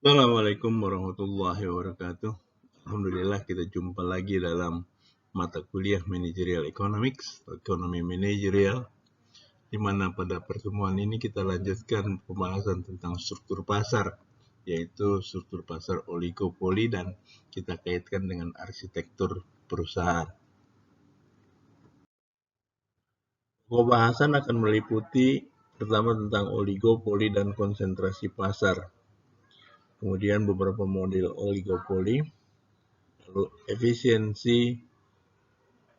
Assalamualaikum warahmatullahi wabarakatuh. Alhamdulillah kita jumpa lagi dalam mata kuliah Managerial Economics, Ekonomi Manajerial, di mana pada pertemuan ini kita lanjutkan pembahasan tentang struktur pasar, yaitu struktur pasar oligopoli dan kita kaitkan dengan arsitektur perusahaan. Pembahasan akan meliputi pertama tentang oligopoli dan konsentrasi pasar, kemudian beberapa model oligopoli, lalu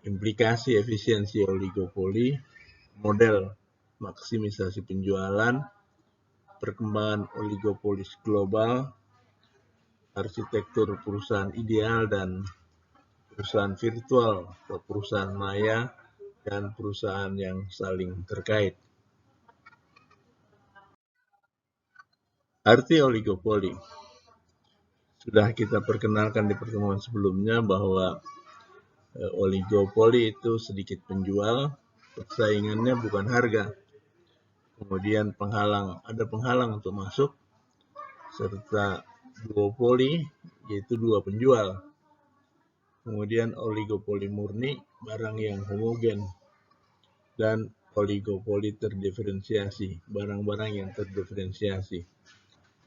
implikasi efisiensi oligopoli, model maksimisasi penjualan, perkembangan oligopolis global, arsitektur perusahaan ideal dan perusahaan virtual atau perusahaan maya, dan perusahaan yang saling terkait. Arti oligopoli sudah kita perkenalkan di pertemuan sebelumnya bahwa oligopoli itu sedikit penjual, persaingannya bukan harga. Kemudian ada penghalang untuk masuk, serta duopoli, yaitu dua penjual. Kemudian oligopoli murni, barang yang homogen. Dan oligopoli terdiferensiasi, barang-barang yang terdiferensiasi.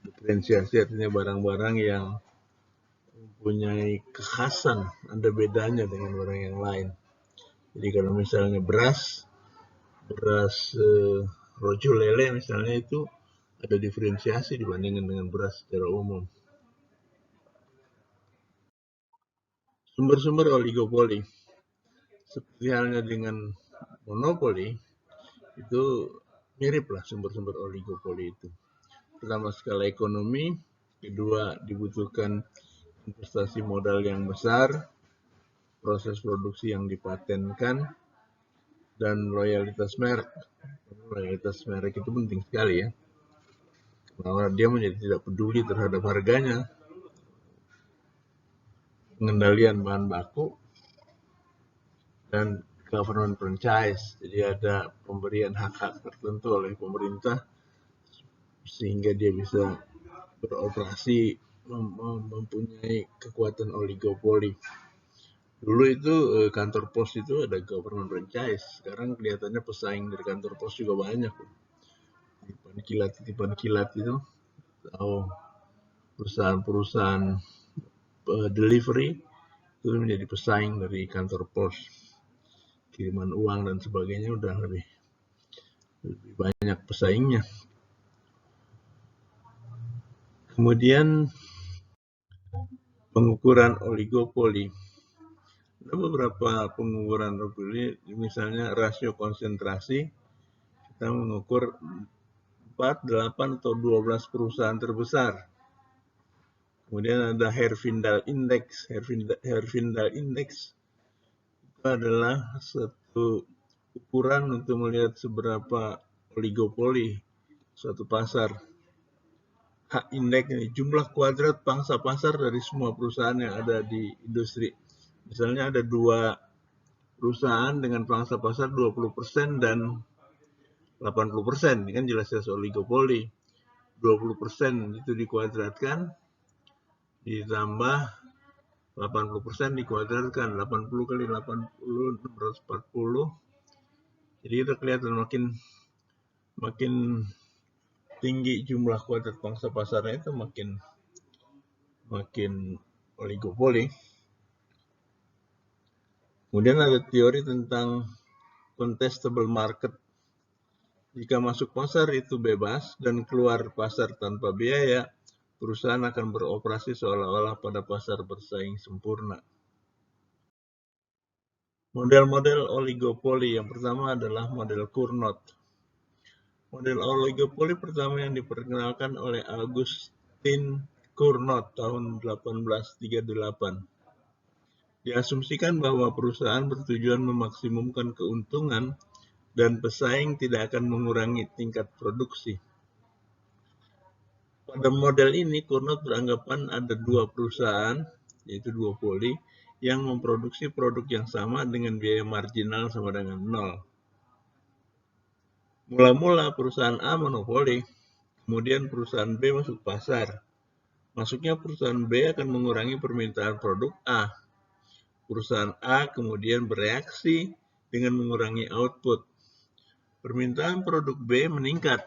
Diferensiasi artinya barang-barang yang mempunyai kekhasan, ada bedanya dengan barang yang lain. Jadi kalau misalnya beras rojo lele misalnya, itu ada diferensiasi dibandingkan dengan beras secara umum. Sumber-sumber oligopoli, seperti halnya dengan monopoli, itu miriplah sumber-sumber oligopoli itu. Pertama, skala ekonomi. Kedua, dibutuhkan investasi modal yang besar, proses produksi yang dipatenkan, dan loyalitas merek. Loyalitas merek itu penting sekali ya, karena dia menjadi tidak peduli terhadap harganya. Pengendalian bahan baku, dan government franchise. Jadi ada pemberian hak-hak tertentu oleh pemerintah sehingga dia bisa beroperasi, mempunyai kekuatan oligopoli. Dulu itu kantor pos itu ada government franchise. Sekarang kelihatannya pesaing dari kantor pos juga banyak. Titipan kilat itu, atau perusahaan-perusahaan delivery itu menjadi pesaing dari kantor pos. Kiriman uang dan sebagainya udah lebih banyak pesaingnya. Kemudian pengukuran oligopoli. Ada beberapa pengukuran oligopoli, misalnya rasio konsentrasi. Kita mengukur 4, 8, atau 12 perusahaan terbesar. Kemudian ada Herfindahl Index. Herfindahl Index itu adalah satu ukuran untuk melihat seberapa oligopoli suatu pasar. H-index ini jumlah kuadrat pangsa pasar dari semua perusahaan yang ada di industri. Misalnya ada 2 perusahaan dengan pangsa pasar 20% dan 80%, ini kan jelas-jelas oligopoli. 20% itu dikuadratkan, ditambah 80% dikuadratkan, 80 kali 80, 640. Jadi itu kelihatan makin tinggi jumlah kuadrat pangsa pasarnya, itu makin oligopoli. Kemudian ada teori tentang contestable market. Jika masuk pasar itu bebas dan keluar pasar tanpa biaya, perusahaan akan beroperasi seolah-olah pada pasar bersaing sempurna. Model-model oligopoli yang pertama adalah model Cournot. Model oligopoli pertama yang diperkenalkan oleh Augustin Cournot tahun 1838. Diasumsikan bahwa perusahaan bertujuan memaksimumkan keuntungan dan pesaing tidak akan mengurangi tingkat produksi. Pada model ini, Cournot beranggapan ada 2 perusahaan, yaitu duopoli, yang memproduksi produk yang sama dengan biaya marginal sama dengan 0. Mula-mula perusahaan A monopoli, kemudian perusahaan B masuk pasar. Masuknya perusahaan B akan mengurangi permintaan produk A. Perusahaan A kemudian bereaksi dengan mengurangi output. Permintaan produk B meningkat.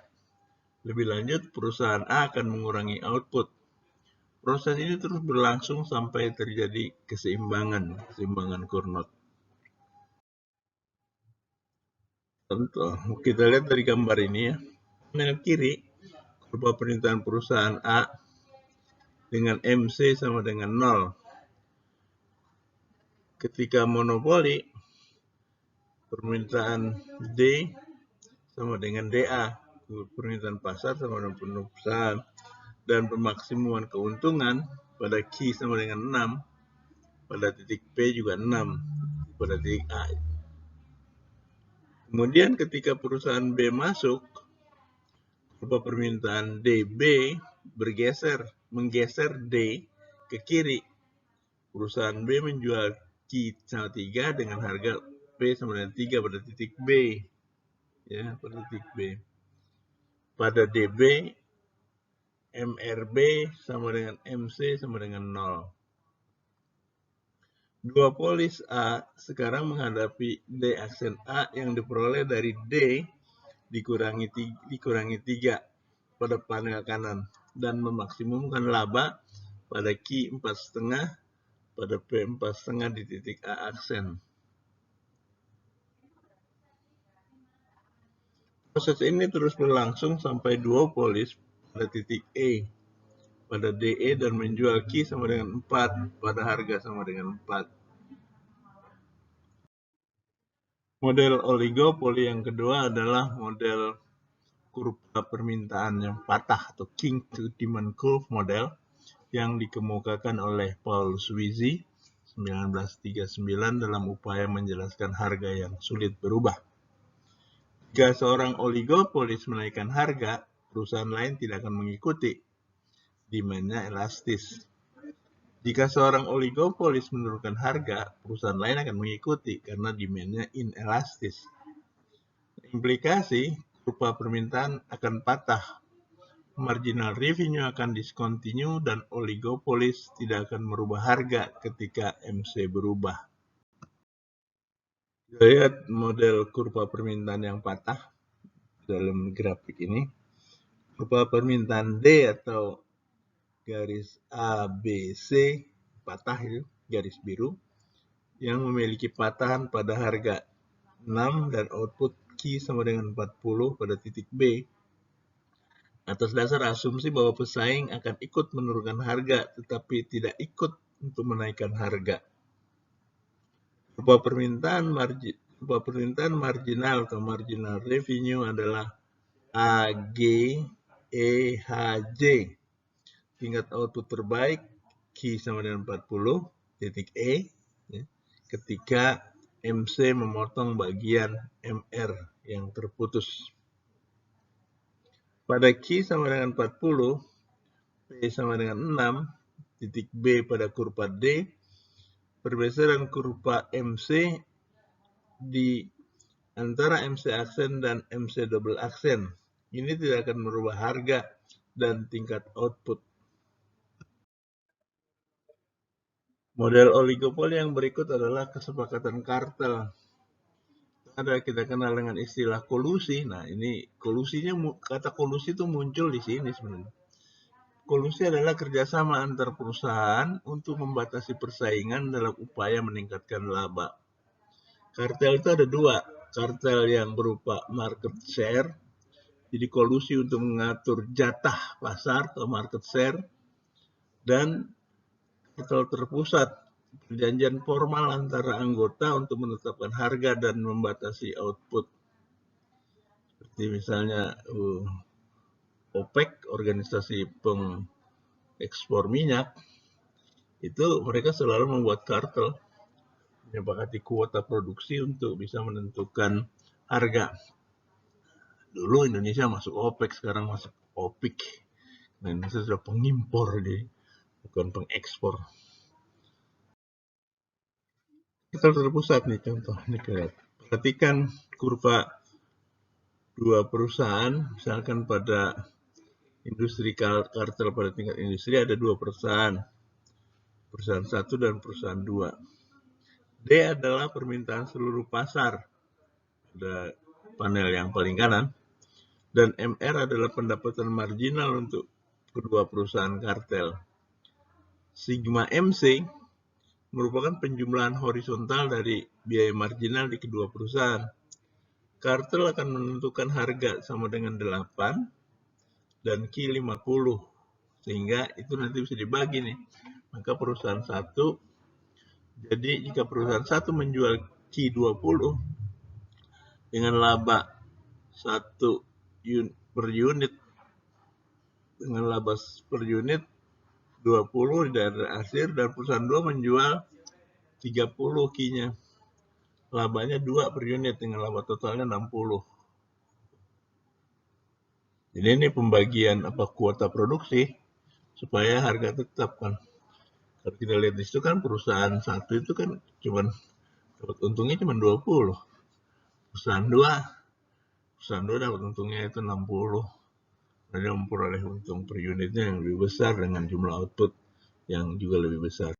Lebih lanjut, perusahaan A akan mengurangi output. Proses ini terus berlangsung sampai terjadi keseimbangan Cournot. Contoh, kita lihat dari gambar ini ya. Panel kiri, kurva permintaan perusahaan A dengan MC sama dengan 0. Ketika monopoli, permintaan D sama dengan DA, permintaan pasar sama dengan perusahaan, dan pemaksimuman keuntungan pada Q sama dengan 6, pada titik P juga 6, pada titik A. Kemudian ketika perusahaan B masuk, kurva permintaan DB menggeser D ke kiri. Perusahaan B menjual Q sama 3 dengan harga P sama dengan 3 pada titik B. Ya, pada titik B. Pada DB, MRB sama dengan MC sama dengan 0. Dua polis A sekarang menghadapi D aksen A yang diperoleh dari D dikurangi 3 pada panel kanan dan memaksimumkan laba pada Q 4,5 pada P 4,5 di titik A aksen. Proses ini terus berlangsung sampai duopolis pada titik E pada DE dan menjual Q sama dengan 4 pada harga sama dengan 4. Model oligopoli yang kedua adalah model kurva permintaan yang patah atau king to demand curve model yang dikemukakan oleh Paul Sweezy 1939 dalam upaya menjelaskan harga yang sulit berubah. Jika seorang oligopolis menaikkan harga, perusahaan lain tidak akan mengikuti. Demand-nya elastis. Jika seorang oligopolis menurunkan harga, perusahaan lain akan mengikuti karena demand-nya inelastis. Implikasi, kurva permintaan akan patah. Marginal revenue akan discontinue dan oligopolis tidak akan merubah harga ketika MC berubah. Kita lihat model kurva permintaan yang patah dalam grafik ini. Kurva permintaan D atau garis ABC patah itu, garis biru, yang memiliki patahan pada harga 6 dan output Q sama dengan 40 pada titik B. Atas dasar asumsi bahwa pesaing akan ikut menurunkan harga tetapi tidak ikut untuk menaikkan harga. Kurva permintaan marginal atau marginal revenue adalah AGEHJ. Tingkat output terbaik Q sama dengan 40 titik E ya, ketika MC memotong bagian MR yang terputus. Pada Q sama dengan 40, P sama dengan 6, titik B pada kurva D, perbesaran kurva MC di antara MC aksen dan MC double aksen. Ini tidak akan merubah harga dan tingkat output. Model oligopoli yang berikut adalah kesepakatan kartel. Kita kenal dengan istilah kolusi. Nah, ini kolusinya, kata kolusi itu muncul di sini sebenarnya. Kolusi adalah kerjasama antar perusahaan untuk membatasi persaingan dalam upaya meningkatkan laba. Kartel itu ada dua, kartel yang berupa market share, jadi kolusi untuk mengatur jatah pasar atau market share, dan kartel terpusat, perjanjian formal antara anggota untuk menetapkan harga dan membatasi output. Seperti misalnya OPEC, organisasi pengekspor minyak, itu mereka selalu membuat kartel, menyepakati kuota produksi untuk bisa menentukan harga. Dulu Indonesia masuk OPEC, sekarang masuk OPEC. Nah, Indonesia sudah pengimpor, bukan pengekspor. Kartel terpusat nih contoh, ini perhatikan kurva dua perusahaan, misalkan pada industri kartel pada tingkat industri ada 2 perusahaan. Perusahaan 1 dan perusahaan 2. D adalah permintaan seluruh pasar. Ada panel yang paling kanan. Dan MR adalah pendapatan marginal untuk kedua perusahaan kartel. Sigma MC merupakan penjumlahan horizontal dari biaya marginal di kedua perusahaan. Kartel akan menentukan harga sama dengan 8 dan Q 50. Sehingga itu nanti bisa dibagi nih. Maka perusahaan 1, jadi jika perusahaan 1 menjual Q 20 dengan laba 1 per unit, dengan laba per unit 20 dari hasil, dan perusahaan 2 menjual 30 Q-nya. Labanya 2 per unit dengan laba totalnya 60. Jadi ini pembagian kuota produksi supaya harga tetap kan. Kalau kita lihat di situ kan perusahaan 1 itu kan cuman dapat untungnya cuma 20. Perusahaan 2 dapat untungnya itu 60. Dia memperoleh untung per unitnya yang lebih besar dengan jumlah output yang juga lebih besar.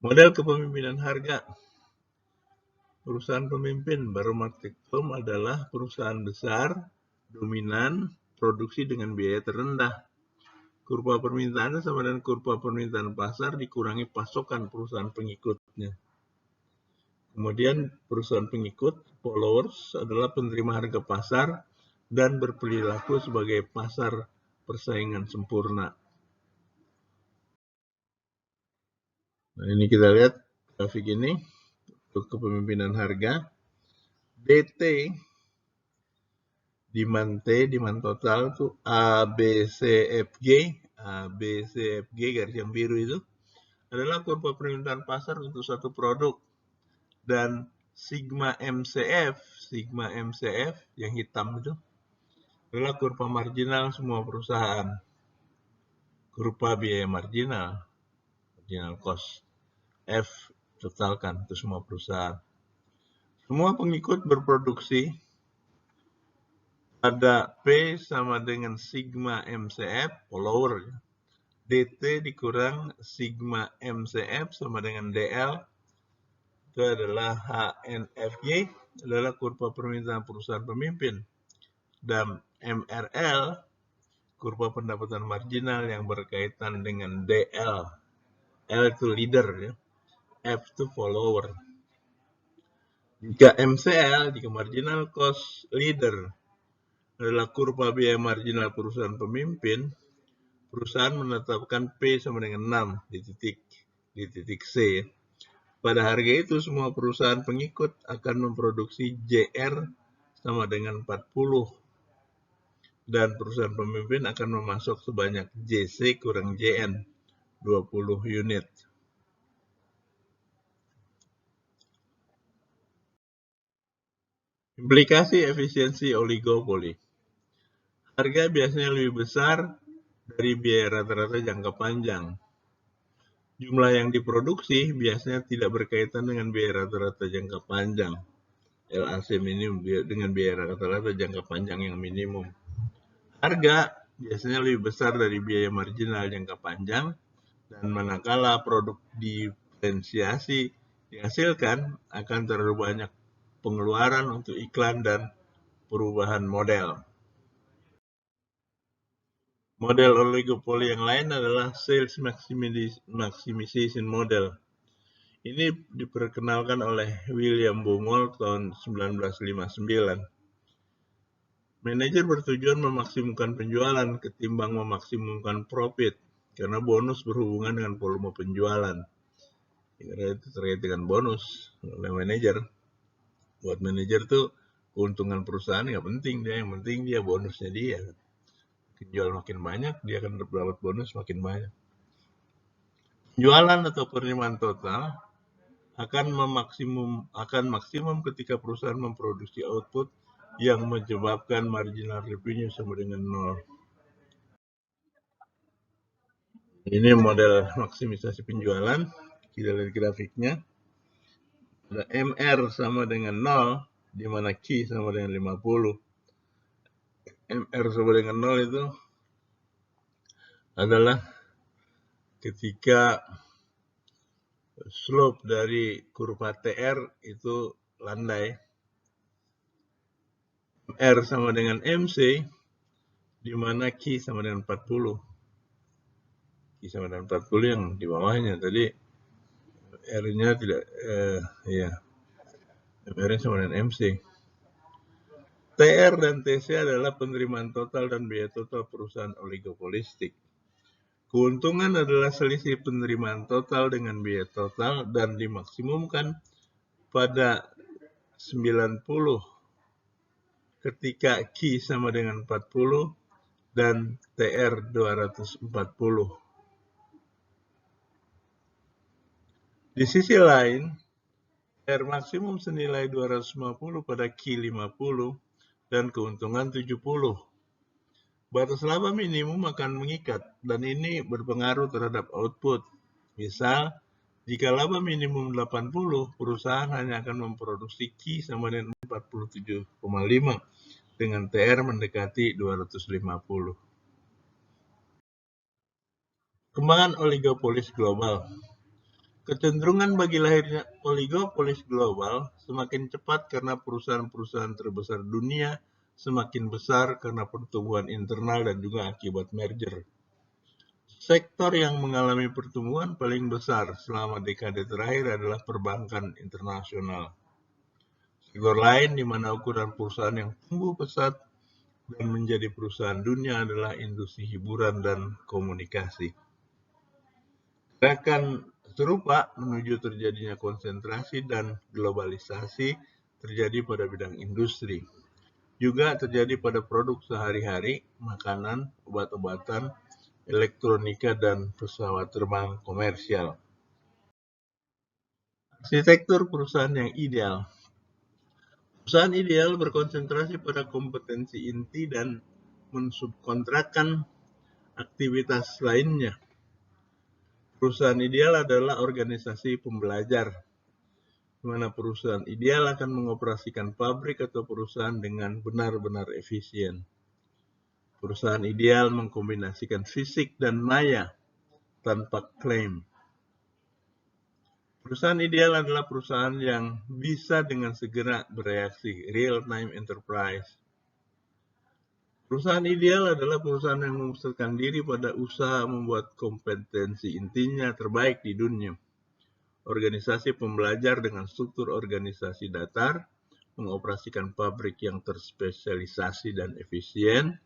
Model kepemimpinan harga. Perusahaan pemimpin Barometric Firm adalah perusahaan besar, dominan, produksi dengan biaya terendah. Kurva permintaan sama dengan kurva permintaan pasar dikurangi pasokan perusahaan pengikutnya. Kemudian perusahaan pengikut, followers, adalah penerima harga pasar dan berperilaku sebagai pasar persaingan sempurna. Nah, ini kita lihat grafik ini untuk kepemimpinan harga. DT, demand total itu ABCFG garis yang biru itu adalah kurva permintaan pasar untuk satu produk, dan sigma MCF yang hitam itu adalah kurva marginal semua perusahaan. Kurva biaya marginal cost. F totalkan untuk semua perusahaan. Semua pengikut berproduksi pada P sama dengan sigma MCF, follower. DT dikurang sigma MCF sama dengan DL. Itu adalah HNFG, adalah kurva permintaan perusahaan pemimpin. Dan MRL, kurva pendapatan marginal yang berkaitan dengan DL. L itu leader, ya. F itu follower. Jika MCL, jika marginal cost leader, adalah kurva biaya marginal perusahaan pemimpin, perusahaan menetapkan P sama dengan 6 di titik C. Pada harga itu, semua perusahaan pengikut akan memproduksi JR sama dengan 40. Dan perusahaan pemimpin akan memasok sebanyak JC kurang JN, 20 unit. Implikasi efisiensi oligopoli. Harga biasanya lebih besar dari biaya rata-rata jangka panjang. Jumlah yang diproduksi biasanya tidak berkaitan dengan biaya rata-rata jangka panjang. LAC minimum dengan biaya rata-rata jangka panjang yang minimum. Harga biasanya lebih besar dari biaya marginal jangka panjang, dan manakala produk diferensiasi dihasilkan akan terlalu banyak pengeluaran untuk iklan dan perubahan model. Model oligopoli yang lain adalah sales maximization model. Ini diperkenalkan oleh William Baumol tahun 1959. Manajer bertujuan memaksimumkan penjualan ketimbang memaksimumkan profit, karena bonus berhubungan dengan volume penjualan. Karena itu terkait dengan bonus oleh manajer. Buat manajer tuh keuntungan perusahaan nggak penting, yang penting dia bonusnya dia. Jual makin banyak, dia akan dapat bonus makin banyak. Penjualan atau penerimaan total akan maksimum ketika perusahaan memproduksi output yang menyebabkan marginal revenue sama dengan 0. Ini model maksimisasi penjualan. Kita lihat grafiknya. Ada MR sama dengan 0, di mana Q sama dengan 50. MR sama dengan 0 itu adalah ketika slope dari kurva TR itu landai. R sama dengan MC, di mana Q sama dengan 40. Q sama dengan 40 yang di bawahnya. Tadi R-nya tidak, MR-nya sama dengan MC. TR dan TC adalah penerimaan total dan biaya total perusahaan oligopolistik. Keuntungan adalah selisih penerimaan total dengan biaya total dan dimaksimumkan pada 90 ketika Q sama dengan 40 dan TR 240. Di sisi lain, TR maksimum senilai 250 pada Q 50 dan keuntungan 70. Batas laba minimum akan mengikat dan ini berpengaruh terhadap output. Misal, jika laba minimum 80, perusahaan hanya akan memproduksi Q sama dengan 47,5 dengan TR mendekati 250. Kembangan oligopolis global. Kecenderungan bagi lahirnya oligopolis global semakin cepat karena perusahaan-perusahaan terbesar dunia semakin besar karena pertumbuhan internal dan juga akibat merger. Sektor yang mengalami pertumbuhan paling besar selama dekade terakhir adalah perbankan internasional. Sektor lain di mana ukuran perusahaan yang tumbuh pesat dan menjadi perusahaan dunia adalah industri hiburan dan komunikasi. Gerakan serupa menuju terjadinya konsentrasi dan globalisasi terjadi pada bidang industri. Juga terjadi pada produk sehari-hari, makanan, obat-obatan, elektronika, dan pesawat terbang komersial. Arsitektur perusahaan yang ideal. Perusahaan ideal berkonsentrasi pada kompetensi inti dan mensubkontrakkan aktivitas lainnya. Perusahaan ideal adalah organisasi pembelajar, di mana perusahaan ideal akan mengoperasikan pabrik atau perusahaan dengan benar-benar efisien. Perusahaan ideal mengkombinasikan fisik dan maya tanpa klaim. Perusahaan ideal adalah perusahaan yang bisa dengan segera bereaksi, real-time enterprise. Perusahaan ideal adalah perusahaan yang memusatkan diri pada usaha membuat kompetensi intinya terbaik di dunia. Organisasi pembelajar dengan struktur organisasi datar, mengoperasikan pabrik yang terspesialisasi dan efisien,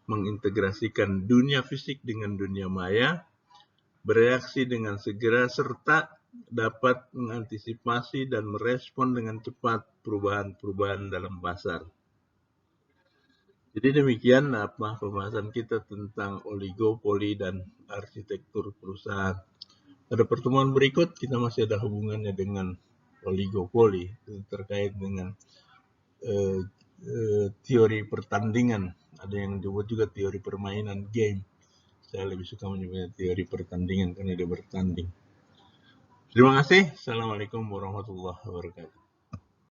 mengintegrasikan dunia fisik dengan dunia maya, bereaksi dengan segera, serta dapat mengantisipasi dan merespon dengan cepat perubahan-perubahan dalam pasar. Jadi demikian pembahasan kita tentang oligopoli dan arsitektur perusahaan. Pada pertemuan berikut kita masih ada hubungannya dengan oligopoli terkait dengan teori pertandingan. Ada yang disebut juga teori permainan game. Saya lebih suka menyebutnya teori pertandingan karena dia bertanding. Terima kasih. Assalamualaikum warahmatullahi wabarakatuh.